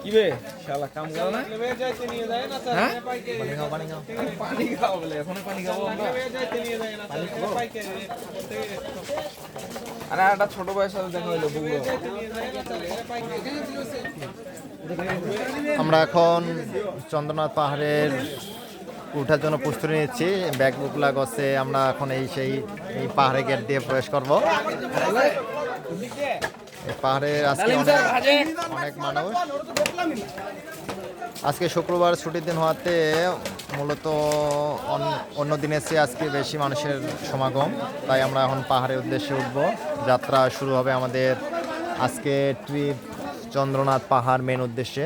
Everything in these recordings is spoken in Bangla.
কি বে শালা কাম করো না লেবে যাইতে নিয়ে যায় না স্যার পানি খাও পানি খাও বলে এখন পানি খাবো আমরা লেবে যাইতে নিয়ে যায় না স্যার পাইকে আরে একটা ছোট ভাইয়ের সাথে দেখা হলো বুগলো আমরা এখন চন্দ্রনাথ পাহাড়ের উঠার জন্য প্রস্তুতি নিচ্ছি। ব্যাগ বুকলা গছে আমরা এখন এই পাহাড়ে গেট দিয়ে প্রবেশ করব। এই পাহাড়ে আজকে অনেক মানুষ। আজকে শুক্রবার ছুটির দিন হওয়াতে মূলত অন্য দিনের চেয়ে আজকে বেশি মানুষের সমাগম, তাই আমরা এখন পাহাড়ের উদ্দেশ্যে উঠব। যাত্রা শুরু হবে আমাদের আজকে ট্রিপ চন্দ্রনাথ পাহাড় মেন উদ্দেশ্যে।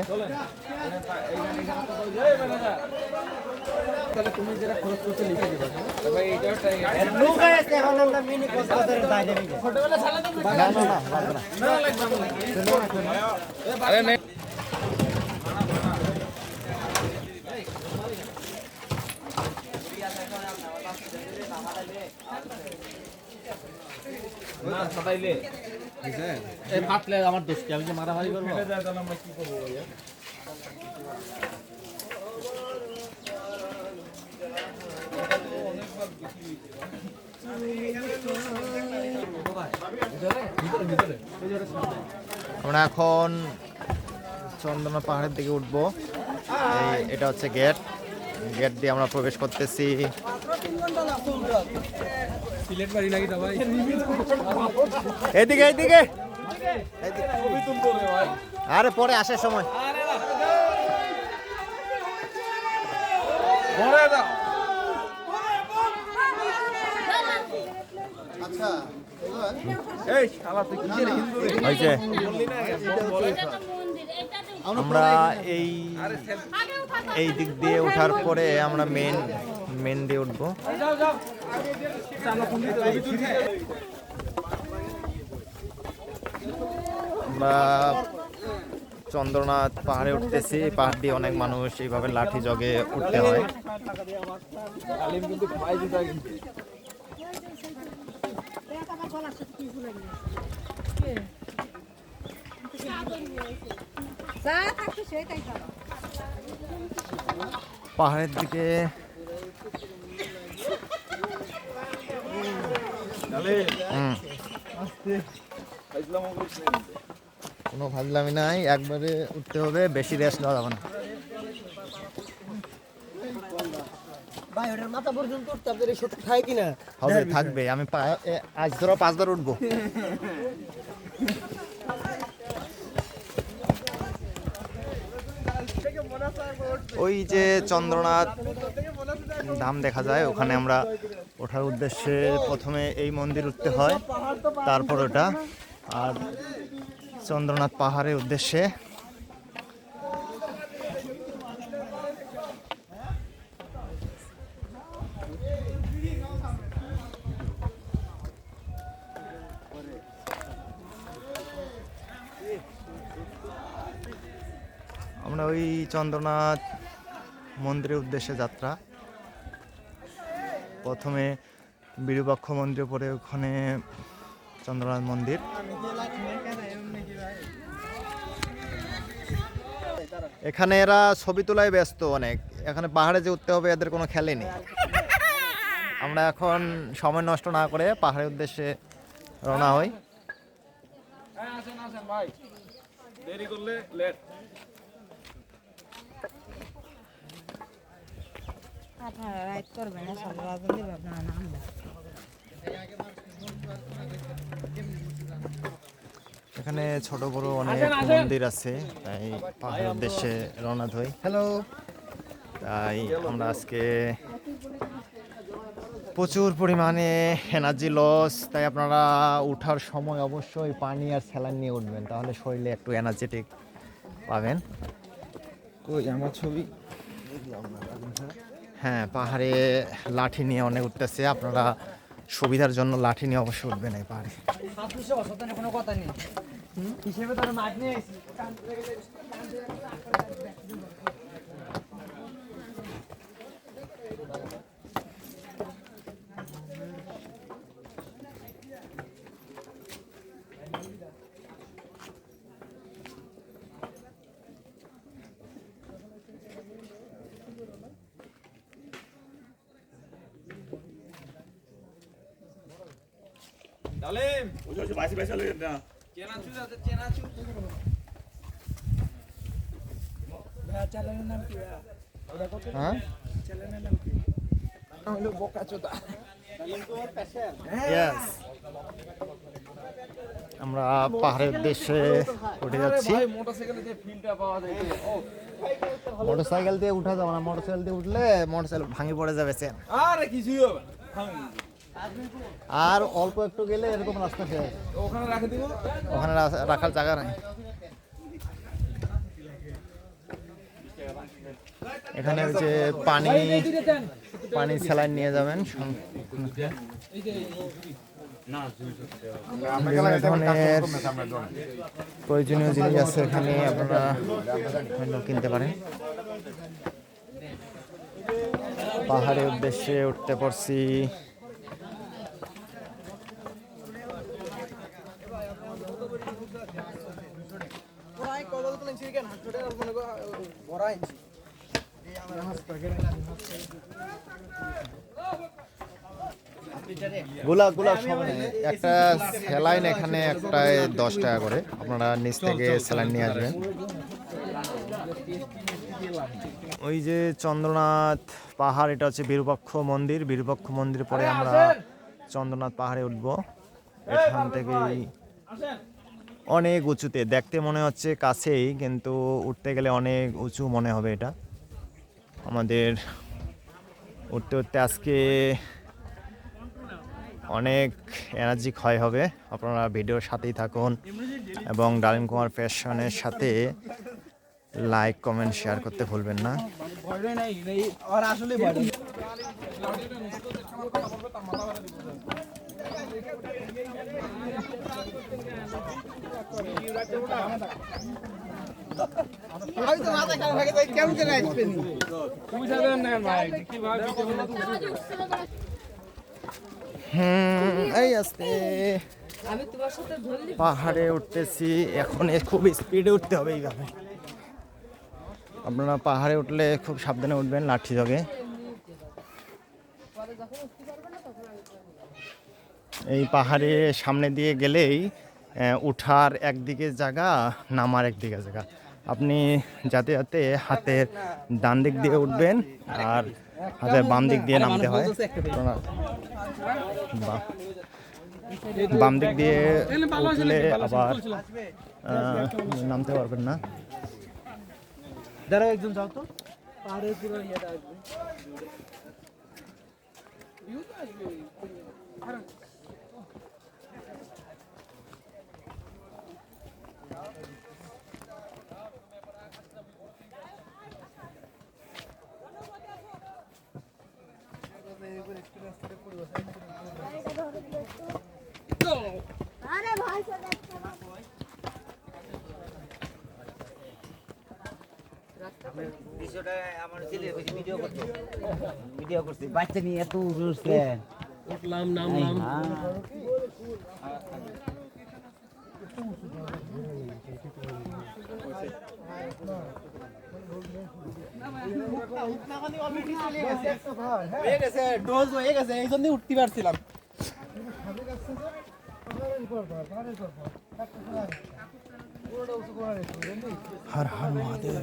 তুমি যেটা খরচ করতে লিখে দিবা ভাই এইটা ছোটবেলা ছালা তো না আরে না না সবাইলে এই ফাটলে আমার দোষ কি আমি যে মারামারি করব ফেলে যায় তাহলে আমরা কি করব ভাইয়া আমরা এখন চন্দ্রনাথ পাহাড়ের দিকে উঠব। এটা হচ্ছে গেট দিয়ে আমরা প্রবেশ করতেছি। এদিকে আরে পরে আসার সময় আচ্ছা আমরা এই দিক দিয়ে ওঠার পরে আমরা মেন দিয়ে উঠবো। আমরা চন্দ্রনাথ পাহাড়ে উঠতেছি। পাহাড় দিয়ে অনেক মানুষ এইভাবে লাঠি জগে উঠতে হয়। পাহাড়ের দিকে কোনো ফাজলামি নাই, একবারে উঠতে হবে, বেশি রেস্ট নেওয়া যাবে না। মাথা পর্যন্ত উঠতে আপনার শক্তি খায় কিনা হবে, থাকবে। আমি আজ ধরো 5 বার উঠবো। ওই যে চন্দ্রনাথ ধাম দেখা যায়, ওখানে আমরা ওঠার উদ্দেশ্যে প্রথমে এই মন্দির উঠতে হয়, তারপর ওটা আর চন্দ্রনাথ পাহাড়ের উদ্দেশ্যে। আমরা ওই চন্দ্রনাথ মন্দিরের উদ্দেশ্যে যাত্রা। প্রথমে বিরূপাক্ষ মন্দির, পরে ওখানে চন্দ্রনাথ মন্দির। এখানে এরা ছবি তোলায় ব্যস্ত অনেক। এখানে পাহাড়ে যে উঠতে হবে এদের কোনো খেলে নেই। আমরা এখন সময় নষ্ট না করে পাহাড়ের উদ্দেশ্যে রওনা হই। ভাই দেরি করলে লেট আপনারা রাইড করবেন না, সব রাজনীতি আপনারা নাম দেন। এখানে ছোট বড় অনেক মন্দির আছে, তাই পাহাড়ের উদ্দেশ্যে রওনা হই। হ্যালো, তাই আমরা আজকে প্রচুর পরিমাণে এনার্জি লস, তাই আপনারা উঠার সময় অবশ্যই পানি আর স্যালাইন নিয়ে উঠবেন, তাহলে শরীরে একটু এনার্জেটিক পাবেন। কই আমার ছবি? হ্যাঁ, পাহাড়ে লাঠি নিয়ে অনেক উঠতেছে। আপনারা সুবিধার জন্য লাঠি নিয়ে অবশ্যই উঠবেন এই পাহাড়ে। কোনো কথা নেই হিসেবে তো মাঠ নিয়ে ডালিম ওই বাইসি বাইসি লাগে না চেনাচু আছে চেনাচু ভাই চ্যানেলের নাম কি ভাই? হ্যাঁ চ্যানেলের নাম কি? হলো বোকাচোদা। Yes. আমরা পাহাড়ের উদ্দেশ্যে উঠে যাচ্ছি। ভাই মোটরসাইকেলে যে ফিলটা পাওয়া যায় ও মোটরসাইকেল দিয়ে উঠা যাবে না, মোটরসাইকেল দিয়ে উঠলে মোটরসাইকেল ভাঙে পড়ে যাবে চেন। আরে কিছুই হবে না আর অল্প একটু গেলে এরকম রাস্তা শেষ, ওখানে রাখে দিব ওখানে রাখার জায়গা নাই। এখানে ওই যে পানি স্যালাইন নিয়ে যাবেন, বিভিন্ন ধরনের প্রয়োজনীয় জিনিস আছে এখানে, আপনারা কিনতে পারেন। পাহাড়ের উদ্দেশ্যে উঠতে পারছি। গোলাপ সব নেই। একটা স্যালাইন এখানে একটায় 10 টাকা করে, আপনারা নিচ থেকে স্যালাইন নিয়ে আসবেন। ওই যে চন্দ্রনাথ পাহাড়, এটা হচ্ছে বিরূপাক্ষ মন্দির। বিরূপাক্ষ মন্দির পরে আমরা চন্দ্রনাথ পাহাড়ে উঠব। এখান থেকেই অনেক উঁচুতে, দেখতে মনে হচ্ছে কাছেই, কিন্তু উঠতে গেলে অনেক উঁচু মনে হবে। এটা আমাদের উঠতে উঠতে আজকে অনেক এনার্জি ক্ষয় হবে। আপনারা ভিডিওর সাথেই থাকুন এবং ডালিম কুমার ফ্যাশনের সাথে লাইক কমেন্ট শেয়ার করতে ভুলবেন না। এই আস্তে পাহাড়ে উঠতেছি এখন, খুব স্পিডে উঠতে হবে এইভাবে। আপনারা পাহাড়ে উঠলে খুব সাবধানে উঠবেন, লাঠি জগে। এই পাহাড়ে সামনে দিয়ে গেলেই উঠার একদিকে জায়গা, নামার একদিকে জায়গা। আপনি যাতে যাতে হাতের ডান দিক দিয়ে উঠবেন আর হাতের বাম দিক দিয়ে নামতে হয়। বাম দিক দিয়ে উঠলে আবার নামতে পারবেন না। দাঁড়াও একজন যাও তো, পাহাড়ের পুরো ইয়েটা আসবে। আরে ভাই ভিডিও করছি বাচ্চা নিয়ে এত উঠছে, উঠলাম নামলাম। ডোজ হয়ে গেছে, এই জন্যই উঠতে পারছিলাম। হর হর মহাদেব।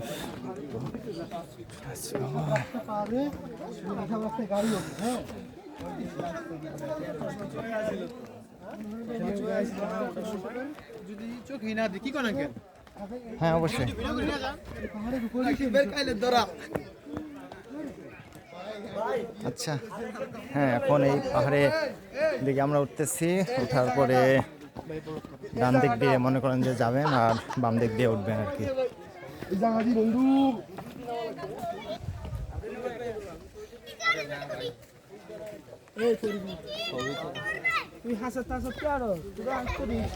হ্যাঁ অবশ্যই। আচ্ছা হ্যাঁ, এখন এই পাহাড়ে দিকে আমরা উঠতেছি। ওঠার পরে ডান দিক দিয়ে মনে করেন যে যাবেন আর বাম দিক দিয়ে উঠবেন আর কি। তুই হাসা তাসা কি আরো তুই আসতে দিস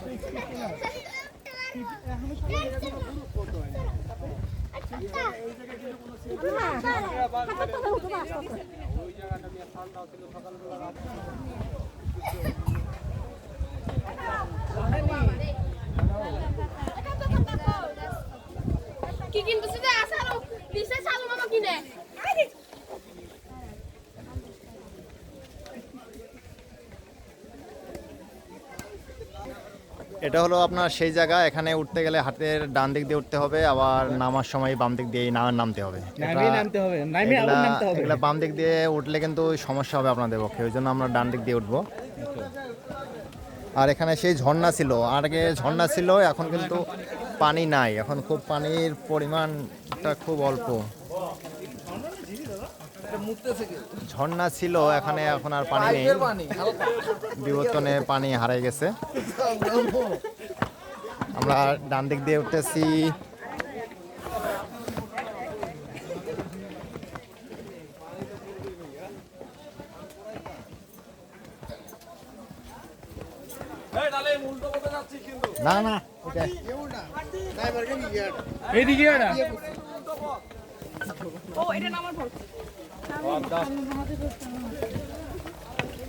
কি কিন্তু সিধা আসারো দিছে চালু মামা কিনে এটা হলো আপনার সেই জায়গা, এখানে উঠতে গেলে হাতের ডান দিক দিয়ে উঠতে হবে, আবার নামার সময় বাম দিক দিয়ে নামতে হবে। এগুলা বাম দিক দিয়ে উঠলে কিন্তু সমস্যা হবে আপনাদের পক্ষে, ওই জন্য আমরা ডান দিক দিয়ে উঠবো। আর এখানে সেই ঝর্ণা ছিল, আগে ঝর্ণা ছিল, এখন কিন্তু পানি নাই, এখন খুব পানির পরিমাণটা খুব অল্প। ঝর্ণা ছিল এখানে, এখন আর পানি নেই, বিবর্তনে পানি হারিয়ে গেছে। আমরা ডান দিক দিয়ে উঠতেছি। না না এইদিকে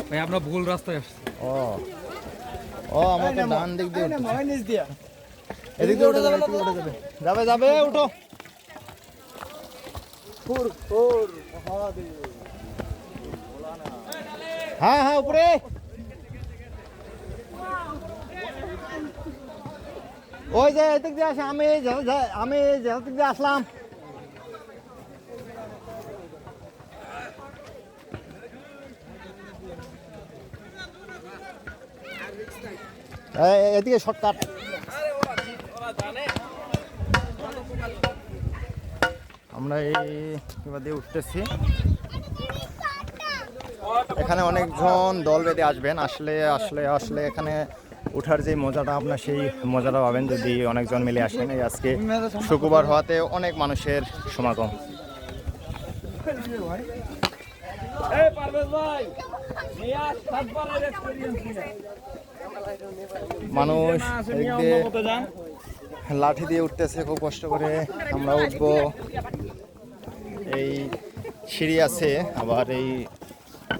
ভাই আমরা ভুল রাস্তায় আসছি। ও ও আমরা তো ডান দিক দিয়ে এদিক দিয়ে উঠে যাবে, যাবে যাবে উঠো। হ্যাঁ হ্যাঁ উপরে। ওই যে এদিক দিয়ে আসে, আমি যেদিক দিয়ে আসলাম। এদিকে শর্টকাট। আমরা এই দিয়ে উঠতেছি। এখানে অনেকজন দল বেঁধে আসবেন, আসলে আসলে আসলে এখানে উঠার যে মজাটা, আপনার সেই মজাটা পাবেন যদি অনেকজন মিলে আসেন। এই আজকে শুক্রবার হওয়াতে অনেক মানুষের সমাগম। মানুষ লাঠি দিয়ে উঠতেছে খুব কষ্ট করে, আমরা উঠবো। এই সিঁড়ি আছে, আবার এই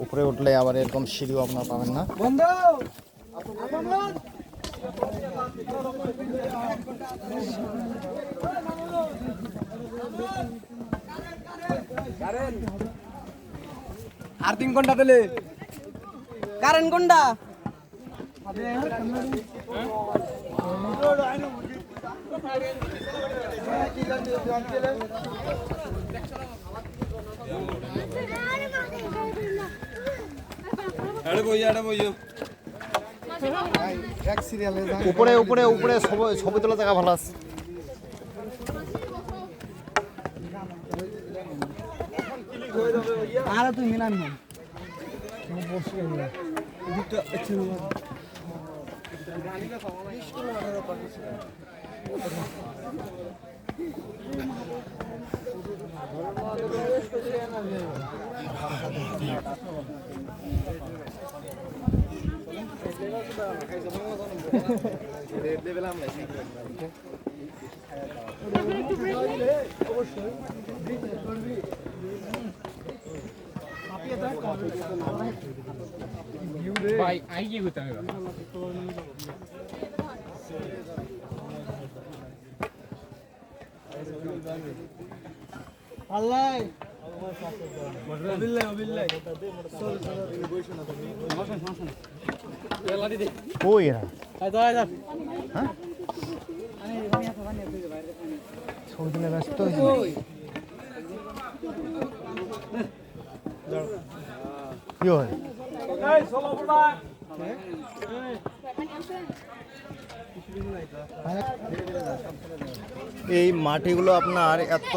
উপরে উঠলে আবার এরকম সিঁড়িও আপনার পাবেন না। আর 3 ঘন্টা দিলে কারেন্ট কোনটা? উপরে উপরে উপরে ছবি তোলা জায়গা ভালো আছে। আর তুই মিলান না ভাই আই কি করতে হবে? আল্লাহ কই এরা? হ্যাঁ? ছবি তুলে ব্যস্ত হয়েছে। কি হয়? এই মাটিগুলো আপনার এত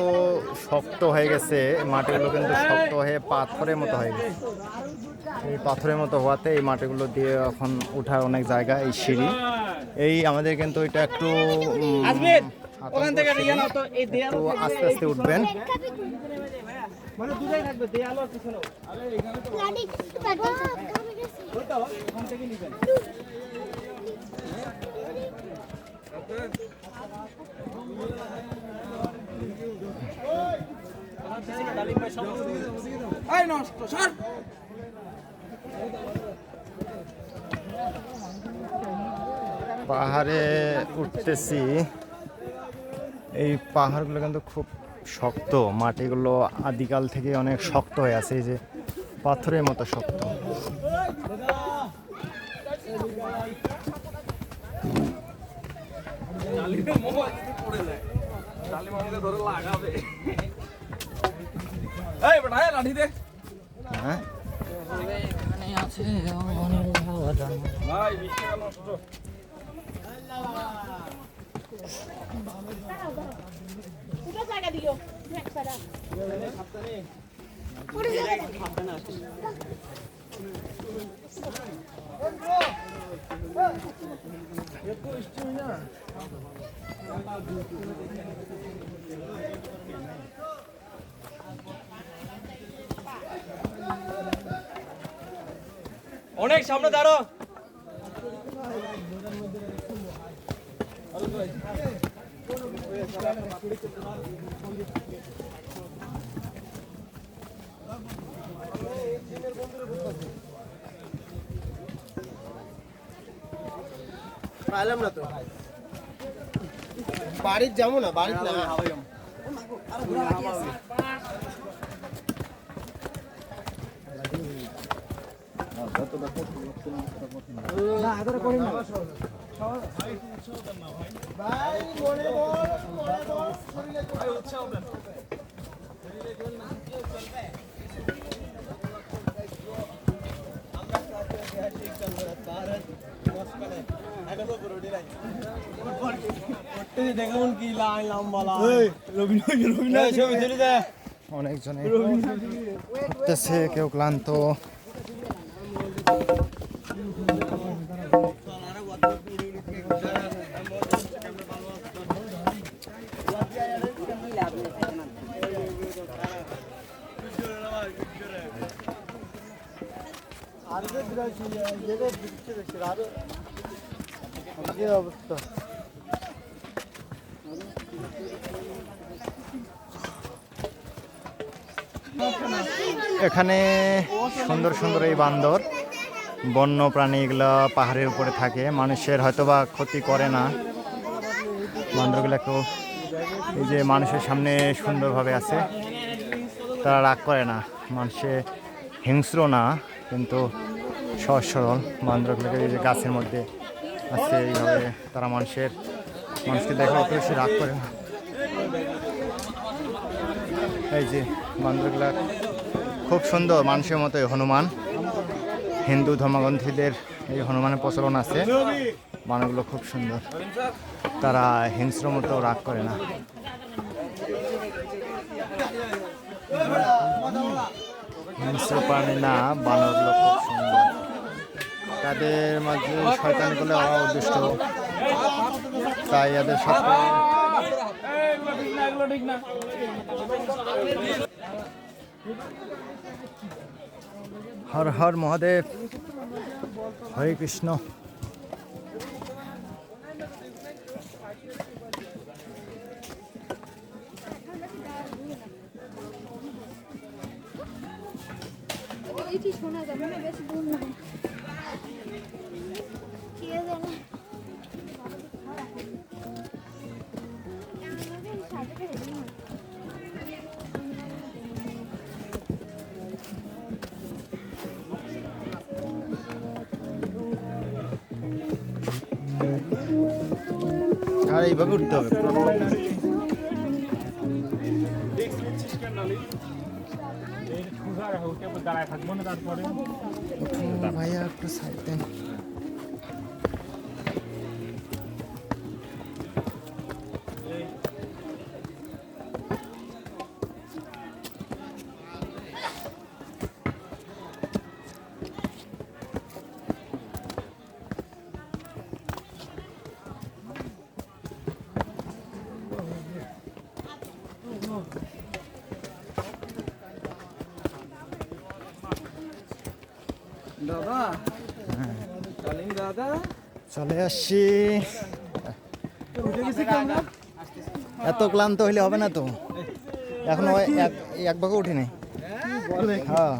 শক্ত হয়ে গেছে, মাটিগুলো কিন্তু শক্ত হয়ে পাথরের মতো হয়ে গেছে। এই পাথরের মতো হওয়াতে এই মাটিগুলো দিয়ে এখন উঠার অনেক জায়গা, এই সিঁড়ি। এই আমাদের কিন্তু এটা একটু আস্তে আস্তে উঠবেন। পাহাড়ে উঠতেছি, এই পাহাড়গুলো কিন্তু খুব শক্ত, মাটিগুলো আদিকাল থেকে অনেক শক্ত হয়ে আছে, এই যে পাথরের মতো শক্ত। ডালিমের মোবাইল যদি পড়ে যায় ডালিম আমাকে ধরে লাগাবে। এই বেটা এই লাঠি দে। হ্যাঁ ভাই 20 টাকা নষ্ট। পুরো জায়গা দিও এক সারা পুরো জায়গা অনেক সামনে দাঁড়ো। পাইলাম না তো বাড়ির যাবো না বাড়ির না দেখুন কি লাইন লম্বা অনেকজনে উঠতেছে, কেউ ক্লান্ত। অবস্থা এখানে সুন্দর সুন্দর এই বান্দর, বন্য প্রাণী, এগুলো পাহাড়ের উপরে থাকে, মানুষের হয়তোবা ক্ষতি করে না। বান্দরগুলো কেউ এই যে মানুষের সামনে সুন্দরভাবে আছে, তারা রাগ করে না, মানুষে হিংস্র না, কিন্তু সহজ সরল। বান্দরগুলোকে এই যে গাছের মধ্যে আছে, এইভাবে তারা মানুষকে দেখা অত বেশি রাগ করে না। এই যে বান্দরগুলা খুব সুন্দর, মানুষের মতো হনুমান। হিন্দু ধর্মগ্রন্থীদের এই হনুমানের প্রচলন আছে। বানরগুলো খুব সুন্দর, তারা হিংস্র মতো রাগ করে না। হিংস্র প্রাণী না, বানরগুলো খুব সুন্দর। তাদের মাঝে শয়তানগুলো অদৃষ্ট, তাই এদের সাথে হর হর মহাদেব, হরে কৃষ্ণ। এটি শোনা যাবে না, বেশি দূর না। কে জানে আর এইভাবে উঠতে হবে। ভাইয়া একটু সাইড দেন। দাদা ডালিম দাদা চলে আসছি। এত ক্লান্ত হইলে হবে না তো, এখনো এক ভাগে উঠি নাই। হ্যাঁ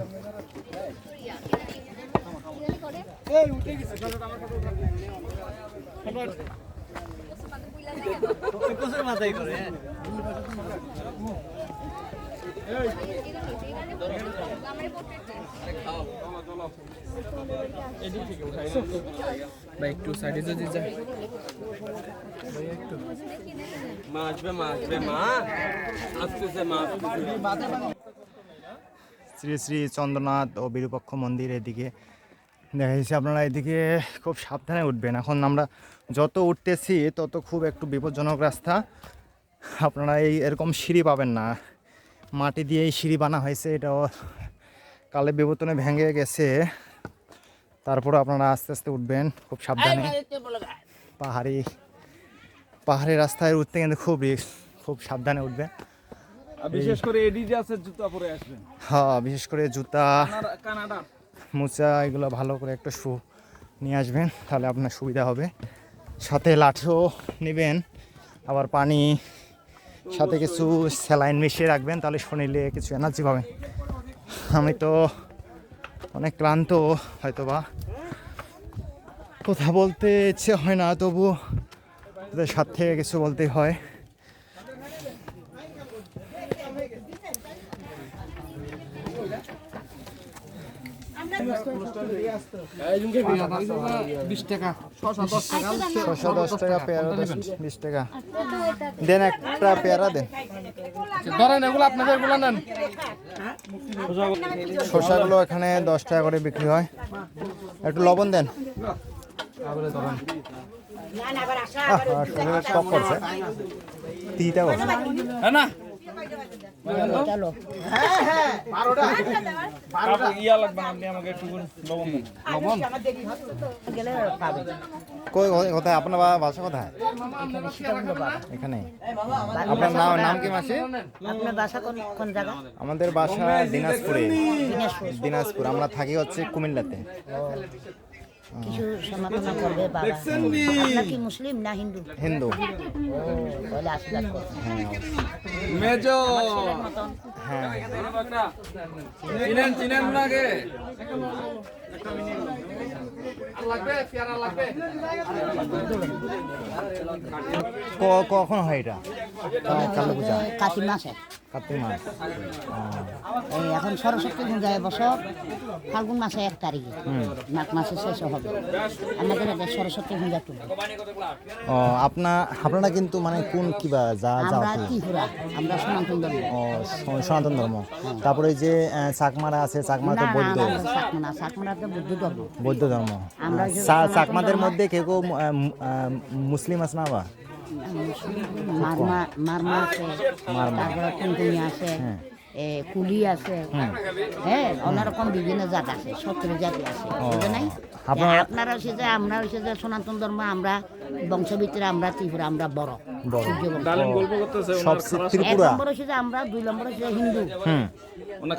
ভাই একটু সাইডে যদি যায় শ্রী শ্রী চন্দ্রনাথ ও বিরূপাক্ষ মন্দির এদিকে দেখা যাচ্ছে। আপনারা এদিকে খুব সাবধানে উঠবেন। এখন আমরা যত উঠতেছি তত খুব একটু বিপজ্জনক রাস্তা। আপনারা এরকম সিঁড়ি পাবেন না, মাটি দিয়েই সিঁড়ি বানা হয়েছে। এটাও কালে বিবর্তনে ভেঙে গেছে। তারপরে আপনারা আস্তে আস্তে উঠবেন খুব সাবধানে। পাহাড়ি রাস্তায় উঠতে কিন্তু খুব রিস্ক, খুব সাবধানে উঠবেন। বিশেষ করে এডিডাসের জুতা পরে আসবেন। হ্যাঁ, বিশেষ করে জুতা, কানাডা মোজা এগুলো ভালো করে একটা শু নিয়ে আসবেন, তাহলে আপনার সুবিধা হবে। সাথে লাঠিও নেবেন, আবার পানি, সাথে কিছু স্যালাইন মিশিয়ে রাখবেন, তাহলে শরীরে কিছু এনার্জি পাবেন। আমি তো অনেক ক্লান্ত, হয়তোবা কথা বলতে ইচ্ছে হয় না, তবু ওদের সাথে কিছু বলতেই হয়। শসা 10 টাকা, পেয়ারা 20 টাকা দেন। একটা পেয়ারা দেন। শসাগুলো এখানে 10 টাকা করে বিক্রি হয়। একটু লবণ দেন। শরীরে টক করছে, তিতা করছে। ইয়া লাগবে না, আপনি আমাকে একটু লবণ দেন। লবণ কোথায় আপনার বাসা? কোথায়? এখানে। আপনার নাম কি মাসি? আপনার বাসা কোন জায়গা? আমাদের বাসা দিনাজপুর। আমরা থাকি হচ্ছে কুমিল্লাতে। কিছু সমাধান করবে বাবা। আপনারা কি মুসলিম না হিন্দু? হিন্দু। তাহলে আশীর্বাদ করুন। মেজো হ্যাঁ, চিনেন নাকি? কখন হয় এটা? কালী পূজা, কার্তিক মাসে। কার্তিক মাস। এই এখন সরস্বতী পূজা এবছর ফাল্গুন মাসে 1 তারিখে, মাঘ মাসে শেষ হবে। আমাদের এটা সরস্বতী পূজা টুকু। আপনারা কিন্তু মানে কোন কিবা আমরা ত্রিপুরা, আমরা সনাতন ধর্ম। সনাতন ধর্ম। তারপরে যে চাকমারা আছে, চাকমারা তো বৌদ্ধ। চাকমারা তো বৌদ্ধ ধর্ম। বৌদ্ধ ধর্ম। চাকমাদের মধ্যে কেউ কেউ মুসলিম আছে না? বা মারমা আছে, তারপরে টুনটুনি আছে, কুলি আছে, হ্যাঁ, অন্যরকম বিভিন্ন জাত আছে, 17 জাতি আছে। বুঝে নাই? আপনারা হচ্ছে যে, আমরা হচ্ছে যে সনাতন ধর্ম, আমরা বংশভিত্তির, আমরা ত্রিপুরা, আমরা বড় সূর্য বংশ। এক নম্বর হচ্ছে যে আমরা, 2 নম্বর হচ্ছে হিন্দু,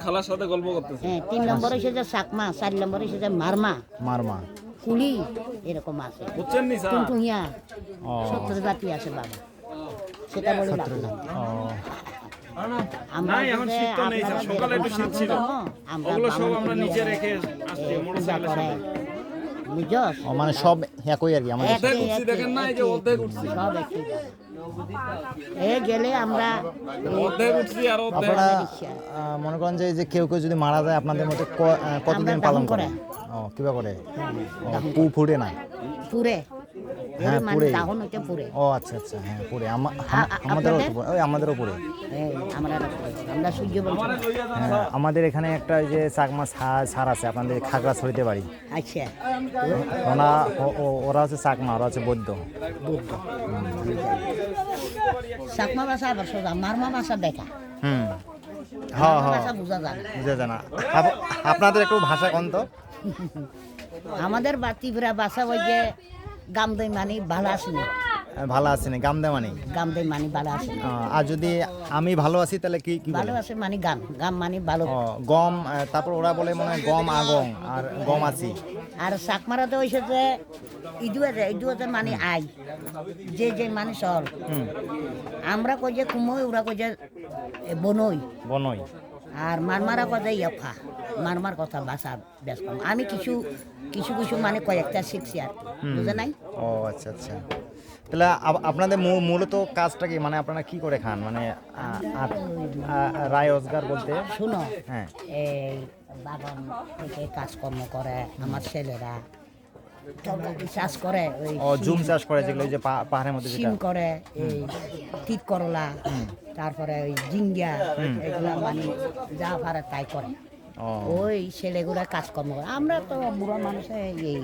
খালার সাথে গল্প করতেছে। হ্যাঁ, 3 নম্বর হচ্ছে যে চাকমা, 4 নম্বর হচ্ছে যে মারমা, কুলি, এরকম আছে, টুনটুনিয়া, 17 জাতি আছে বাবা। সেটা বলে লাভ নাই। আমরা সকালে একটু শীত ছিল, ওগুলো সব আমরা নিচে রেখে আসছি, মোটরসাইকেলে করে বুঝছস। মানে সব একই আর কি। আমাদের দেখেন না, এই যে অর্ধেক উঠছি, সব একই। গেলে আমরা অর্ধেক উঠছি আর অর্ধেক। আপনারা মনে করেন যে কেউ কেউ যদি মারা যায়, আপনাদের মধ্যে কতদিন পালন করে? কিবা করে? পুড়ে না? পুরে। হ্যাঁ, পুরে। পুরে। ও আচ্ছা আচ্ছা, হ্যাঁ পুরে। আমাদেরও পুরে। আমরা সূর্য বংশ। হ্যাঁ, আমাদের এখানে একটা যে চাকমা সার আছে, আপনাদের খাগড়াছড়িতে বাড়ি। আচ্ছা, ওরা হচ্ছে চাকমা, ওরা হচ্ছে বৌদ্ধ। চাকমা ভাষা আবার সোজা, মারমা ভাষা দেখা। হ্যাঁ, বুঝা যায় না। আপনাদের একটু ভাষা কোন তো? আমাদের ত্রিপুরা ভাষা ওই যে গামদই মানে ভালো আসেনি। ভালো আছে না? গামদে মানে? গামদই মানে ভালো আসে। আর যদি আমি ভালো আছি তাহলে কি ভালো আছে মানে গাম মানে ভালো। গম, তারপর ওরা বলে মনে হয় গম আগং, আর গম আছি। আর চাকমারাতে হয়েছে যে ইদুয়াতে মানে আই, যে মানে চল। আমরা কই যে কুমই, ওরা কই যে বনই। আর মারমারা কথা ইয়ফা, মারমার কথা ভাষা বেশ কম। আমি কিছু মানে কয়েকটা শিখছি আর, বুঝে নাই? ও আচ্ছা আচ্ছা। তাহলে আপনাদের মূলত কাজটা কি, মানে আপনারা কি করে খান, মানে রায় রোজগার বলতে? শুনো, হ্যাঁ, এই বাগান থেকে কাজকর্ম করে আমার ছেলেরা, চাষ করে, ওই জুম চাষ করে, যেগুলো ওই যে পাহাড়ের মধ্যে যেটা সিম করে, এই তিত করলা, তারপরে ওই জিঙ্গা, এগুলা মানে যা পারে তাই করে। ওই ছেলেগুলা কাজকর্ম করে। আমরা তো বুড়ো মানুষে এই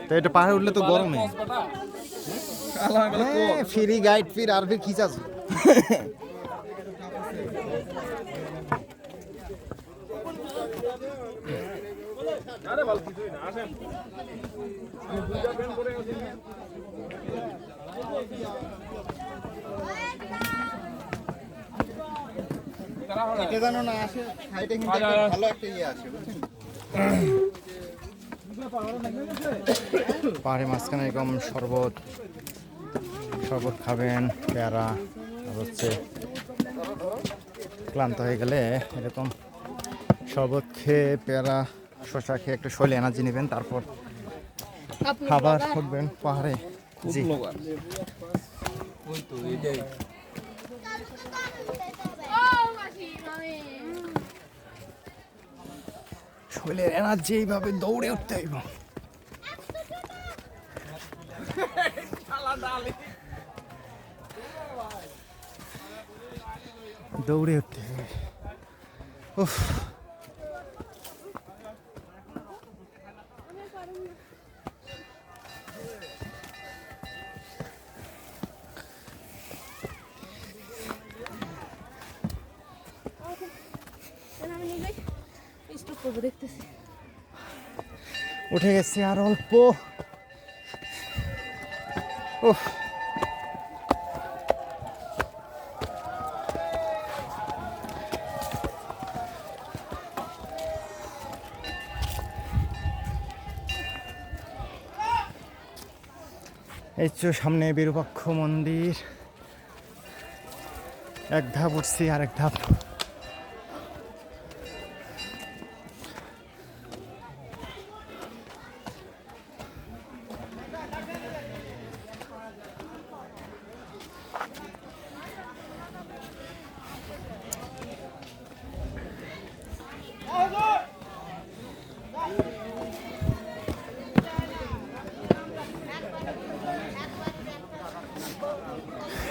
তো এটা পাহাড়ে উঠলে তো গরমে ফ্রি গাইড ফির আর ফির খিচাছ। এটা জানো না, আসে সাইডে কিন্তু ভালো একটা ইয়ে আছে, বুঝছেন? পাহাড়ি মাঝখানে এরকম শরবত খাবেন, পেয়ারা, আর হচ্ছে ক্লান্ত হয়ে গেলে এরকম শরবত খেয়ে, পেয়ারা, শসা খেয়ে একটু শরীরে এনার্জি নেবেন, তারপর খাবার উঠবেন পাহাড়ে। জি, শরীরের এনার্জি এইভাবে দৌড়ে উঠতে হইব। দৌড়ে উঠতে হবে। উফ, উঠে গেছি আর অল্প। উফ, এই তো সামনে বিরূপাক্ষ মন্দির। এক ধাপ উঠছি, আর এক ধাপ।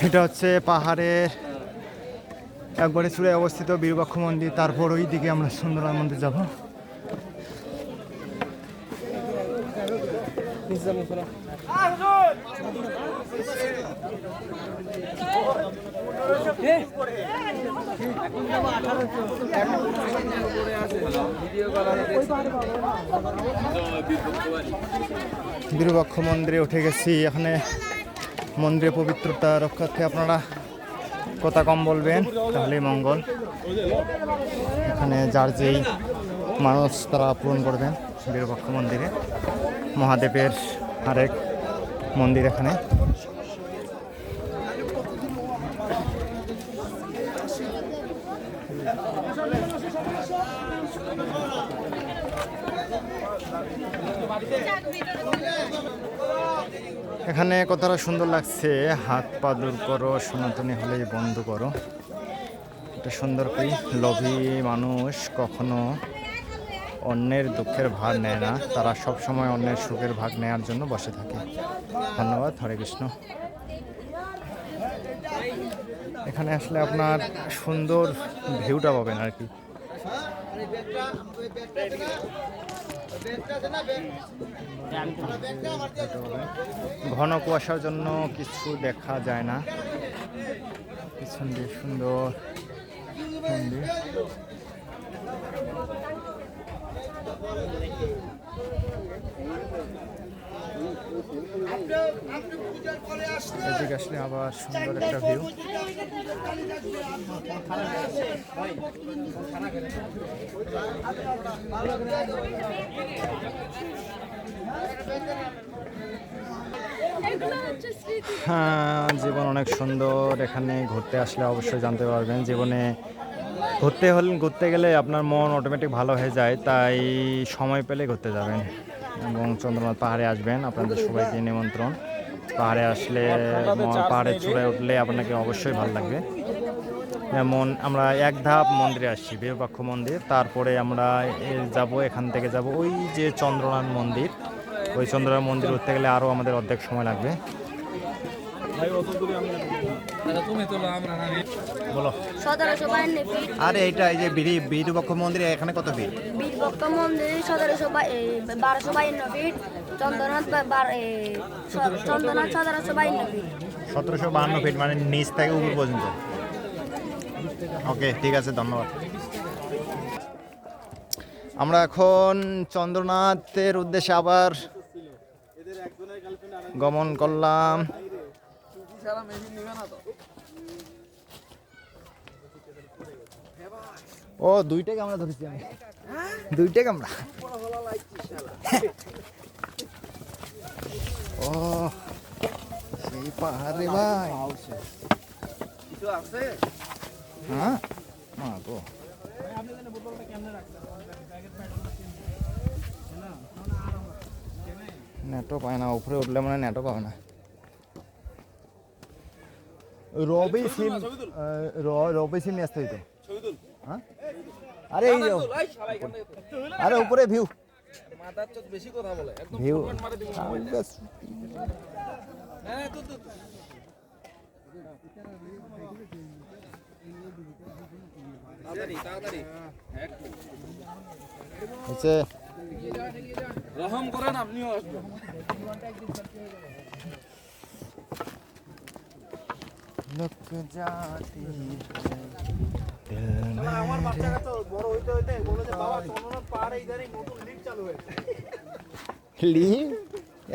এটা হচ্ছে পাহাড়ের একবারে চূড়ায় অবস্থিত বিরূপাক্ষ মন্দির। তারপর ওই দিকে আমরা সুন্দরবন মন্দির যাব। বিরূপাক্ষ মন্দিরে উঠে গেছি। এখানে মন্দিরের পবিত্রতা রক্ষার্থে আপনারা কথা কম বলবেন, তাহলেই মঙ্গল। এখানে যার যেই মানুষ তারা পূরণ করবেন। বিরূপাক্ষ মন্দিরে মহাদেবের আরেক মন্দির এখানে। এখানে কতটা সুন্দর লাগছে। হাত পা দূর করো, সনাতনী হলেই বন্ধ করো। এটা সুন্দর কি, লোভী মানুষ কখনো অন্যের দুঃখের ভাগ নেয় না, তারা সব সময় অন্যের সুখের ভাগ নেওয়ার জন্য বসে থাকে। ধন্যবাদ। হরে কৃষ্ণ। এখানে আসলে আপনার সুন্দর ভিউটা পাবেন আর কি। ঘন কুয়াশার জন্য কিছু দেখা যায় না। পিছন দিয়ে সুন্দর মন্দির। এদিকে আসলে আবার সুন্দর একটা ভিউ। হ্যাঁ, জীবন অনেক সুন্দর। এখানে ঘুরতে আসলে অবশ্যই জানতে পারবেন। জীবনে ঘুরতে গেলে আপনার মন অটোমেটিক ভালো হয়ে যায়, তাই সময় পেলে ঘুরতে যাবেন। এবং চন্দ্রনাথ পাহাড়ে আসবেন। আপনাদের সবাইকে নিমন্ত্রণ। পাহাড়ে আসলে পাহাড়ের চূড়ায় উঠলে আপনাকে অবশ্যই ভালো লাগবে। যেমন আমরা এক ধাপ মন্দিরে আসছি, বিরূপাক্ষ মন্দির, তারপরে আমরা যাব, এখান থেকে যাব ওই যে চন্দ্রনাথ মন্দির। ওই চন্দ্রনাথ মন্দির উঠতে গেলে আরও আমাদের অর্ধেক সময় লাগবে। বলো। 1752 ফিট। আরে এইটা এই যে বিরূপাক্ষ মন্দিরে এখানে কত ফিট? বীরভক্ত মন্দির 1252 ফিট। চন্দ্রনাথ 1752 ফিট। 1752 ফিট, মানে নিচ থেকে উপর পর্যন্ত। ওকে, ঠিক আছে, ধন্যবাদ। আমরা এখন চন্দ্রনাথের উদ্দেশ্যে আবার গমন করলাম। ও, দুইটা ক্যামেরা ধরেছি আমি, দুইটা ক্যামেরা। ও সেই পাহাড়ে ভাই কিছু আছে? হ্যাঁ, মা গো, নেটও পায় না, উপরে উঠলে মানে নেটও পাবে না। রবি সিম রবি সিম নিয়ে আসতে হইতো। হ্যাঁ, আরে এই যাও, আরে উপরে ভিউ, মাথার চোখ বেশি কথা বলে, একদম ভিউ। হ্যাঁ তো তাড়াতাড়ি হচ্ছে রহম করেন, আপনিও আসবেন। লোক জাতি আমার বাচ্চা কাচ্চা বড় হইতে হইতে বলে যে বাবা চন্দ্রনাথ পাহাড়ে ইদানিং নতুন লিফট চালু হয়েছে। লি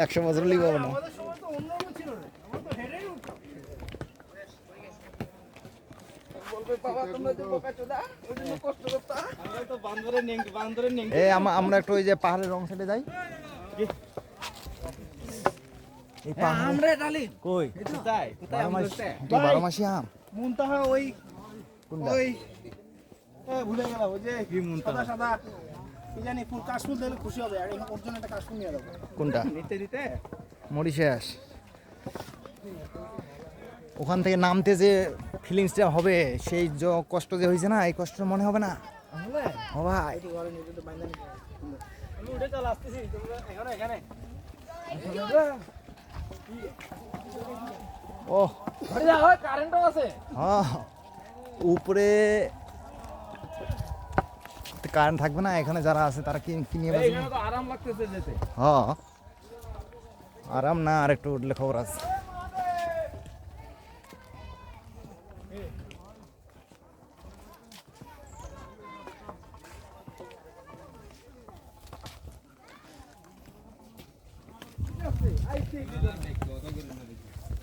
100 বছর লিব না। আমাদের সময় তো অন্যরকম ছিল না, আমরা তো হেঁটেই উঠতাম। বলবে বাবা তোমরা যে বোকা চোদা, ওই জন্য কষ্ট করতা। আমরা তো বান্দরের নেং। আমরা একটু ওই যে পাহাড়ের রং সাইডে যাই। এই পাহাড় আমরা ডালি কই? কোথায় কোথায় আমরা কি 12 মাসি আম? মুনতাহা ওই কোনটা? ওই ভুলে গেলাম, ওই যে কি মুনতাহা সাদা কি জানি ফুল, কাশফুল দিলে খুশি হবে। আর ওর জন্য একটা কাশফুল নিয়ে যাবো। কোনটা? নিতে মরিশাস। ওখান থেকে নামতে যে ফিলিংসটা হবে, সেই যে কষ্ট যে হয়েছে না, এই কষ্ট মনে হবে না? ও ভাই, আমি উঠে চলে আসতেছি, তোমরা এখানে ও কারেন্টও আছে। হ্যাঁ, উপরে কারেন্ট থাকবে না, এখানে যারা আছে তারা কি নিয়ে বাঁচবে? এখানে তো আরাম লাগতেছে যেতে। হ্যাঁ, আরাম না, আর একটু উঠলে খবর আছে।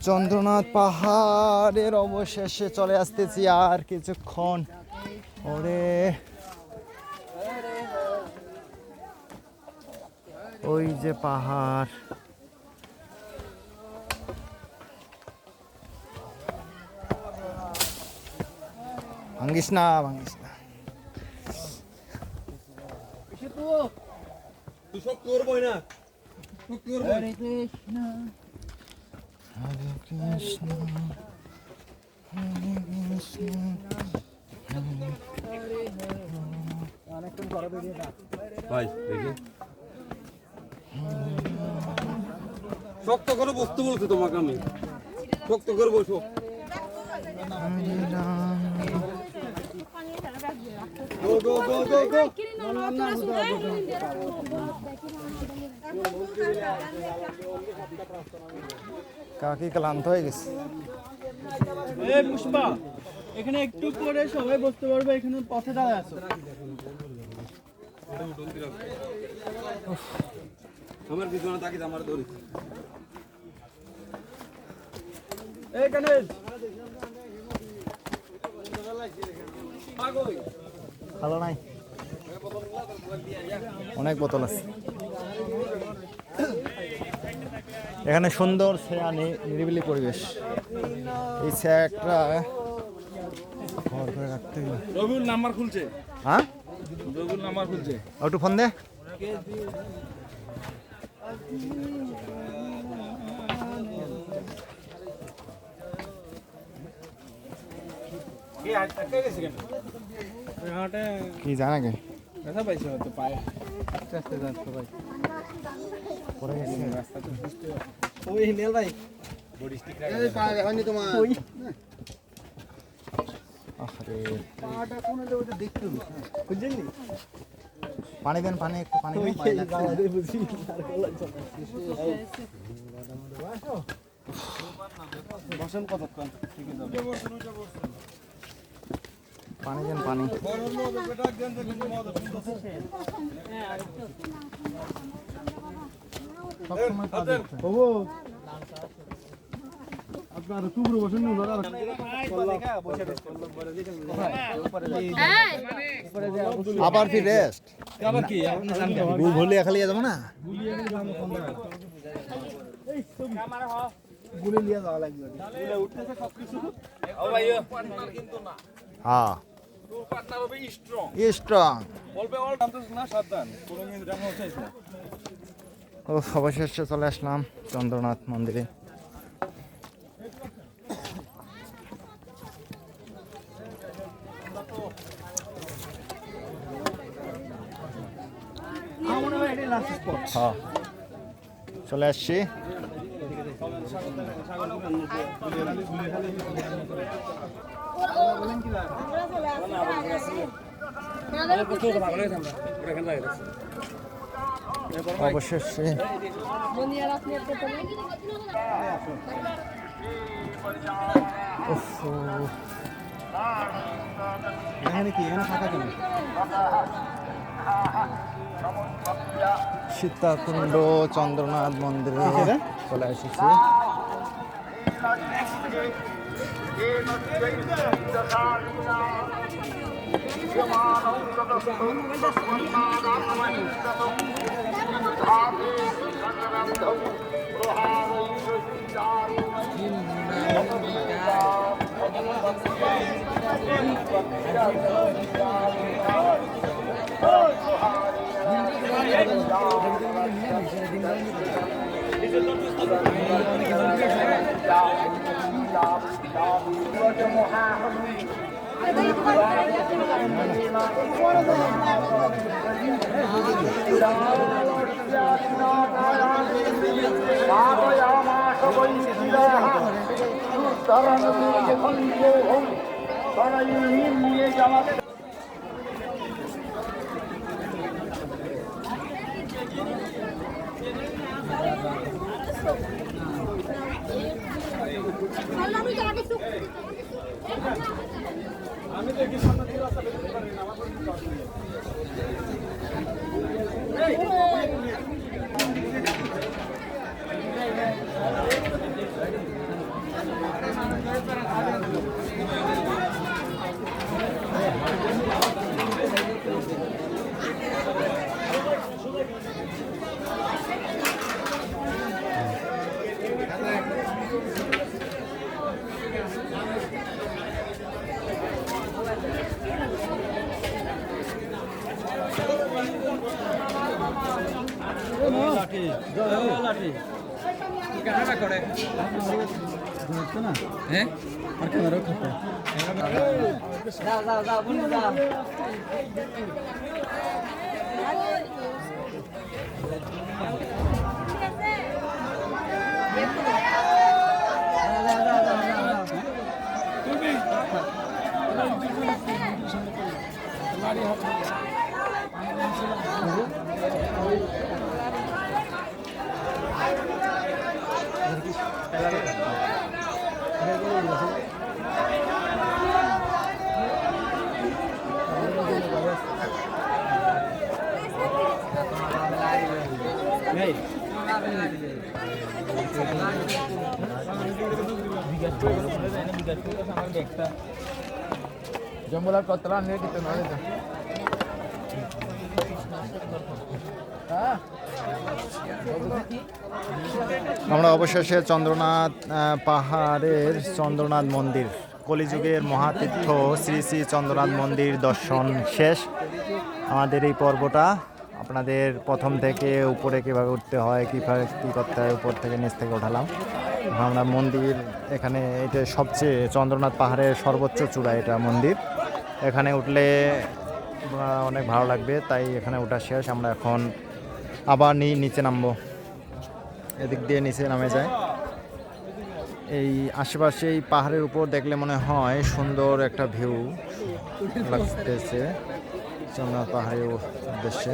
চন্দ্রনাথ পাহাড়ের অবশেষে চলে আসতেছি, আর কিছুক্ষণ। ওরে ওই যে পাহাড়, ভাঙ্গিস না, ভাঙ্গিস না। তুই সব করবই না, হরে কৃষ্ণ হরে কৃষ্ণ হরে কৃষ্ণ। ভাই দেখি শক্ত করে বসতে বলছি তোমাকে, আমি শক্ত করে বসো। কাকি ক্লান্ত হয়ে গেছে। এই পুষ্পা, এখানে একটু পরে সবাই বসতে পারবে, এখানে পথে দাঁড়ায় আছো। আমার পিছনে তাকিয়ে আমার ধরি। এই কানে ভালো নাই, অনেক বোতল আছে এখানে। সুন্দর ছায়া, নিরিবিলি পরিবেশ। এই ছায়াটা ঘর করে রাখতে হবে। রবিউল নাম্বার খুলছে। হ্যাঁ, রবিউল নাম্বার খুলছে। একটু ফোন দে। কি জানা গে ব্যথা পাইছে হয়তো পায়ে আস্তে আস্তে ভাই পড়ে গেছে ওই নেল ভাই এই পা হয়নি তোমার আরে পাটা কোন জায়গায় দেখতে হবে বুঝলি পানি দেন, পানি একটু পানি দেন, পানি লাগছে। বসেন কতক্ষণ ঠিক আছে পানি দেন, পানি। সবসময় কাজ হচ্ছে। আপনার টুকরো বসেন না আবার ফির রেস্ট আবার কি আপনি জানেন ভুল ভুলে খালি যাবো না। গুলে নিয়ে যাওয়া লাগবে গুলে উঠতেছে সবকিছু ও ভাই পার্টনার কিন্তু না হ্যাঁ তোর পার্টনার হবে স্ট্রং স্ট্রং। বলবে অল টামতেছ না সাবধান কোনো কিন্তু রাখা হচ্ছে না ও অবশেষে চলে আসলাম চন্দ্রনাথ মন্দিরে। হ্যাঁ চলে আসছি। অবশেষে এখানে কি এখানে ফাঁকা কেন সীতাকুণ্ড চন্দ্রনাথ মন্দিরে চলে এসেছি। হ্যাঁ জম্বুলার কতলা নিয়ে দিতে নয় আমরা অবশেষে চন্দ্রনাথ পাহাড়ের চন্দ্রনাথ মন্দির কলিযুগের মহাতীর্থ শ্রী শ্রী চন্দ্রনাথ মন্দির দর্শন শেষ। আমাদের এই পর্বটা আপনাদের প্রথম থেকে উপরে কীভাবে উঠতে হয় কীভাবে কী করতে হয় উপর থেকে নিচ থেকে উঠালাম। আমরা মন্দির এখানে এটা সবচেয়ে চন্দ্রনাথ পাহাড়ের সর্বোচ্চ চূড়া এটা মন্দির। এখানে উঠলে অনেক ভালো লাগবে, তাই এখানে ওঠা শেষ। আমরা এখন আবার নিচে নামবো, এদিক দিয়ে নিচে নামে যায়। এই আশেপাশে এই পাহাড়ের উপর দেখলে মনে হয় সুন্দর একটা ভিউ লাগতেছে চন্দ্রনাথ পাহাড়ের উদ্দেশ্যে।